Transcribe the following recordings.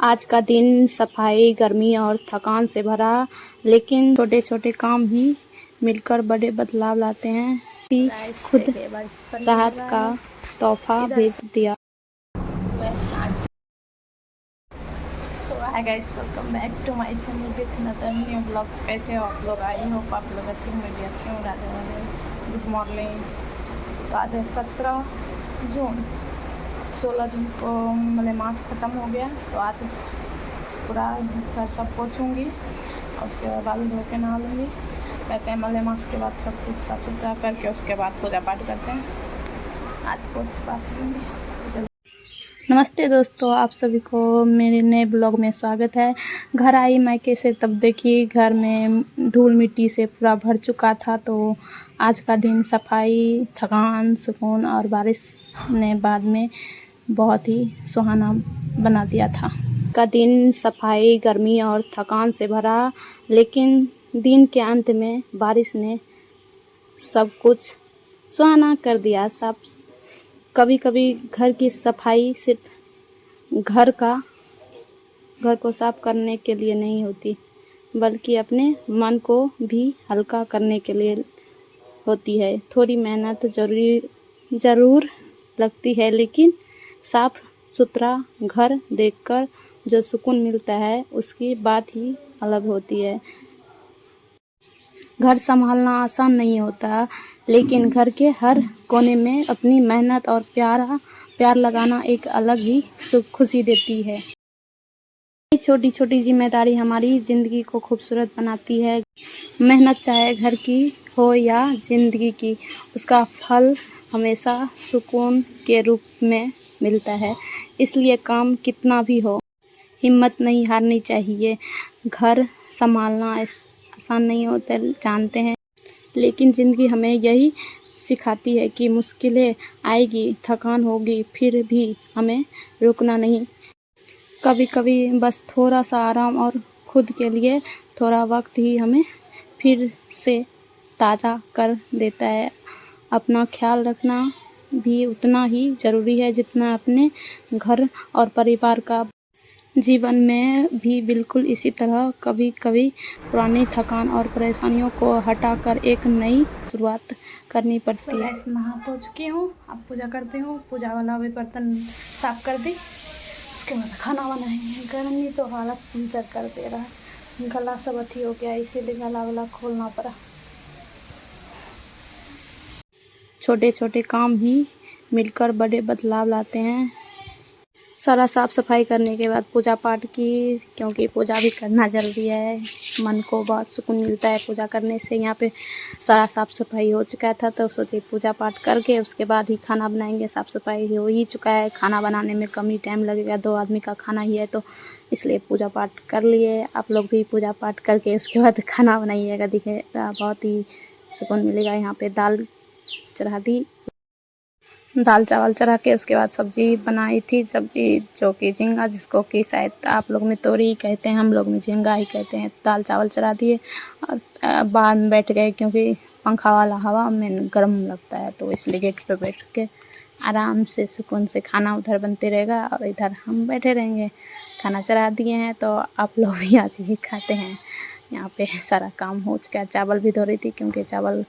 आज का दिन सफाई, गर्मी और थकान से भरा, लेकिन छोटे छोटे काम ही मिलकर बड़े बदलाव लाते हैं कि खुद राहत का तोहफा भेज दिया। So hi guys, welcome back to my channel with another new blog. कैसे हो आप लोग? आई होप आप लोग अच्छे होंगे, भी अच्छे हो रहे होंगे। Good morning. तो आज है 17 जून। 16 जून को मलेमास ख़त्म हो गया, तो आज पूरा घर सब पोछूँगी और उसके बाद बाल धो के नहा लूँगी। कहते हैं मलेमास के बाद सब कुछ साफ सुथरा करके उसके बाद पूजा पाठ करते हैं। आज पोछ पाछ लूँगी। नमस्ते दोस्तों, आप सभी को मेरे नए ब्लॉग में स्वागत है। घर आई मायके से तब देखिए घर में धूल मिट्टी से पूरा भर चुका था, तो आज का दिन सफाई, थकान, सुकून और बारिश ने बाद में बहुत ही सुहाना बना दिया था। का दिन सफाई, गर्मी और थकान से भरा, लेकिन दिन के अंत में बारिश ने सब कुछ सुहाना कर दिया। कभी कभी घर की सफाई सिर्फ घर को साफ करने के लिए नहीं होती, बल्कि अपने मन को भी हल्का करने के लिए होती है। थोड़ी मेहनत ज़रूर लगती है, लेकिन साफ सुथरा घर देखकर जो सुकून मिलता है उसकी बात ही अलग होती है। घर संभालना आसान नहीं होता, लेकिन घर के हर कोने में अपनी मेहनत और प्यार लगाना एक अलग ही खुशी देती है। छोटी छोटी जिम्मेदारी हमारी ज़िंदगी को खूबसूरत बनाती है। मेहनत चाहे घर की हो या ज़िंदगी की, उसका फल हमेशा सुकून के रूप में मिलता है। इसलिए काम कितना भी हो, हिम्मत नहीं हारनी चाहिए। घर संभालना आसान नहीं होता, जानते हैं, लेकिन ज़िंदगी हमें यही सिखाती है कि मुश्किलें आएगी, थकान होगी, फिर भी हमें रुकना नहीं। कभी कभी बस थोड़ा सा आराम और खुद के लिए थोड़ा वक्त ही हमें फिर से ताज़ा कर देता है। अपना ख्याल रखना भी उतना ही ज़रूरी है जितना अपने घर और परिवार का। जीवन में भी बिल्कुल इसी तरह कभी कभी पुरानी थकान और परेशानियों को हटाकर एक नई शुरुआत करनी पड़ती है। नहा तो चुकी हूँ, अब पूजा करती हूँ। पूजा वाला भी बर्तन साफ कर दी, उसके बाद खाना बनाएंगे। गर्मी तो हालत पंचर कर दे रहा है, गला सब अथी हो गया, इसीलिए गला वाला खोलना पड़ा। छोटे छोटे काम ही मिलकर बड़े बदलाव लाते हैं। सारा साफ़ सफाई करने के बाद पूजा पाठ की, क्योंकि पूजा भी करना ज़रूरी है। मन को बहुत सुकून मिलता है पूजा करने से। यहाँ पे सारा साफ़ सफाई हो चुका था, तो सोचे पूजा पाठ करके उसके बाद ही खाना बनाएंगे। साफ़ सफाई हो ही चुका है, खाना बनाने में कम ही टाइम लगेगा, 2 आदमी का खाना ही है, तो इसलिए पूजा पाठ कर लिए। आप लोग भी पूजा पाठ करके उसके बाद खाना बनाइएगा, दिखेगा बहुत ही सुकून मिलेगा। यहाँ पर दाल चढ़ा दी, दाल चावल चढ़ा के उसके बाद सब्ज़ी बनाई थी। सब्ज़ी जो कि झींगा, जिसको कि शायद आप लोग में तोरी ही कहते हैं, हम लोग में झींगा ही कहते हैं। दाल चावल चढ़ा दिए और बाहर में बैठ गए, क्योंकि पंखा वाला हवा में गर्म लगता है, तो इसलिए गेट पे बैठ के आराम से सुकून से खाना उधर बनते रहेगा और इधर हम बैठे रहेंगे। खाना चढ़ा दिए हैं, तो आप लोग भी आज ही खाते हैं। यहाँ पे सारा काम हो चुका है। चावल भी धो रही थी, क्योंकि चावल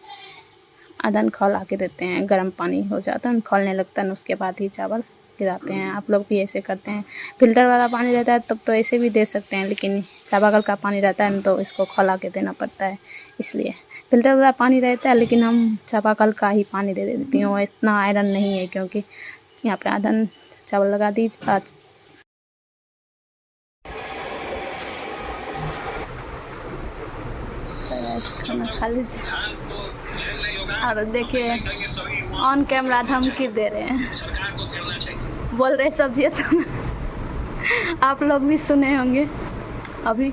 अदन खौला के देते हैं, गर्म पानी हो जाता है, खौलने लगता है, उसके बाद ही चावल गिराते हैं। आप लोग भी ऐसे करते हैं। फिल्टर वाला पानी रहता है तब तो ऐसे भी दे सकते हैं, लेकिन चापाकल का पानी रहता है तो इसको खौला के देना पड़ता है। इसलिए फिल्टर वाला पानी रहता है, लेकिन हम चापाकल का ही पानी दे देती हूँ। इतना आयरन नहीं है, क्योंकि यहाँ पे अदन चावल लगा दी। खाना खा लीजिए और देखिए ऑन कैमरा धमकी दे रहे हैं, बोल रहे सब्जी तो आप लोग भी सुने होंगे। अभी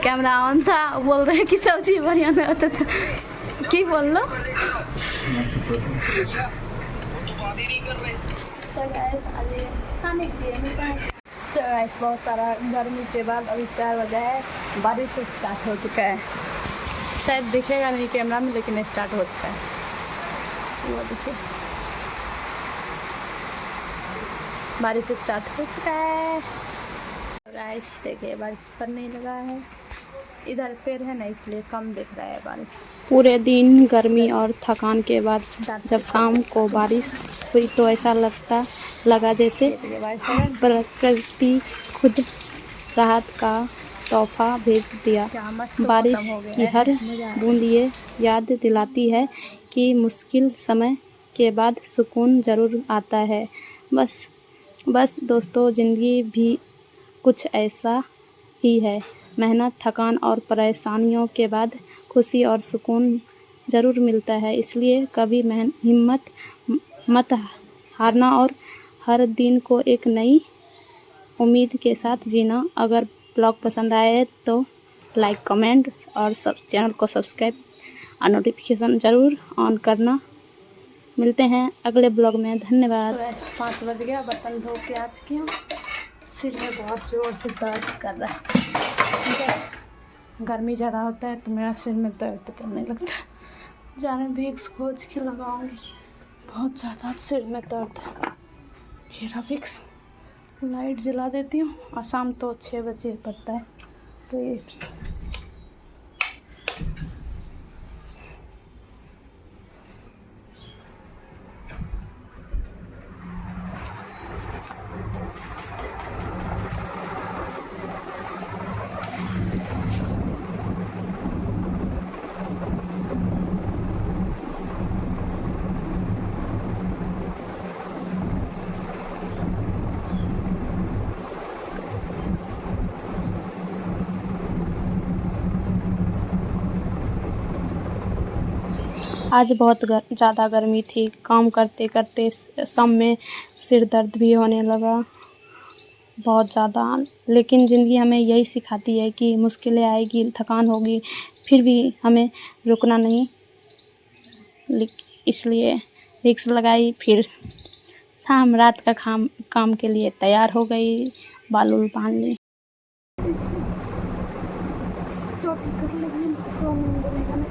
कैमरा ऑन था, बोल रहे हैं कि सब्जी बढ़िया नहीं होता था। की बोल लो खाने के लिए। बहुत सारा गर्मी के बाद अभी 4 बजे है, बारिश स्टार्ट हो चुका है। शायद दिखेगा नहीं कैमरा में, लेकिन स्टार्ट हो चुका है। वो देखिए बारिश स्टार्ट हो चुका है। गाइस देखिए बारिश पड़ने लगा है, इधर पेड़ है ना इसलिए कम दिख रहा है बारिश। पूरे दिन गर्मी और थकान के बाद जब शाम को बारिश हुई तो ऐसा लगा जैसे प्रकृति खुद राहत का तोहफा भेज दिया। बारिश की हर बूंद ये याद दिलाती है कि मुश्किल समय के बाद सुकून ज़रूर आता है। बस दोस्तों, ज़िंदगी भी कुछ ऐसा ही है। मेहनत, थकान और परेशानियों के बाद खुशी और सुकून ज़रूर मिलता है। इसलिए कभी हिम्मत मत हारना और हर दिन को एक नई उम्मीद के साथ जीना। अगर ब्लॉग पसंद आए तो लाइक, कमेंट और चैनल को सब्सक्राइब और नोटिफिकेशन ज़रूर ऑन करना। मिलते हैं अगले ब्लॉग में। धन्यवाद। तो ऐसे 5 बज गया, बर्तन धो के आ चुकी हूँ। सिर में बहुत ज़ोर से दर्द कर रहा है। गर्मी ज़्यादा होता है तो मेरा सिर में दर्द करने लगता है। जाने विक्स खोज के लगाऊंगी, बहुत ज़्यादा सिर में दर्द है। मेरा विक्स लाइट जला देती हूँ और शाम तो 6 बजे पड़ता है तो ये आज बहुत ज़्यादा गर्मी थी। काम करते करते शाम में सिर दर्द भी होने लगा बहुत ज़्यादा। लेकिन ज़िंदगी हमें यही सिखाती है कि मुश्किलें आएगी, थकान होगी, फिर भी हमें रुकना नहीं। इसलिए विक्स लगाई, फिर शाम रात का काम के लिए तैयार हो गई, बाल बांध ली। चोटी कर लगी तो बोलेगा ना।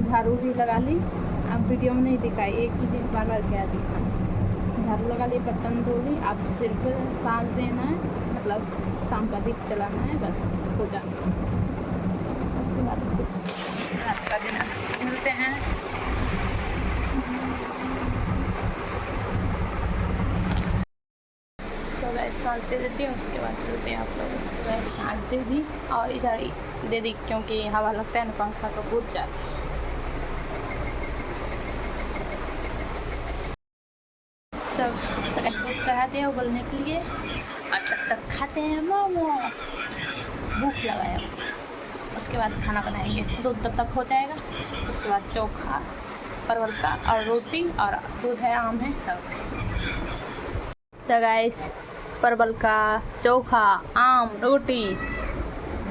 झाड़ू भी लगा ली। अब वीडियो में नहीं दिखाई, एक ही चीज़ बार बार क्या दिखा। झाड़ू लगा ली, बर्तन धो ली। अब सिर्फ सांस देना है, मतलब शाम का दीप जलाना है, बस हो जाना। उसके बाद कुछ रात का दिन मिलते हैं। सुबह सांस दे देती हूँ, उसके बाद मिलते हैं आप लोग। सुबह सांस दे दी और इधर दे दी क्योंकि हवा लगता है ना, पंखा तो बुझ जाता है। सब दूध चढ़ाते हैं उबलने के लिए और तब तक खाते हैं मोमो। भूख लगाया, उसके बाद खाना बनाएंगे। दूध तब तक हो जाएगा, उसके बाद चोखा, परवल का और रोटी, और दूध है, आम है, सब। तो गाइस, परवल का चोखा, आम, रोटी,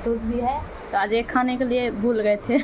दूध भी है। तो आज एक खाने के लिए भूल गए थे